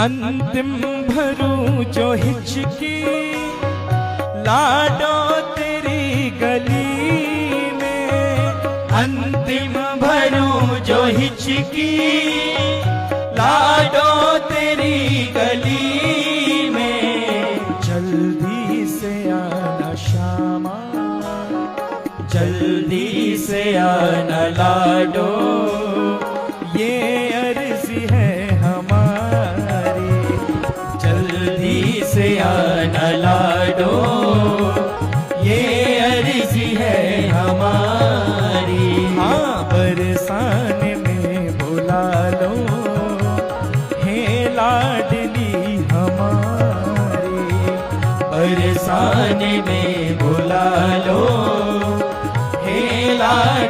अंतिम भरूं जो हिचकी लाडो तेरी गली में, अंतिम भरूं जो हिचकी लाडो तेरी गली में। जल्दी से आना श्यामा, जल्दी से आना लाडो, ये अर्जी है हमारी। जल्दी से आना लाडो, ये अर्जी है हमारी। हाँ बरसाने में बुला लो, हे लाडली हमारी। बरसाने में बुला लो, हे लाडली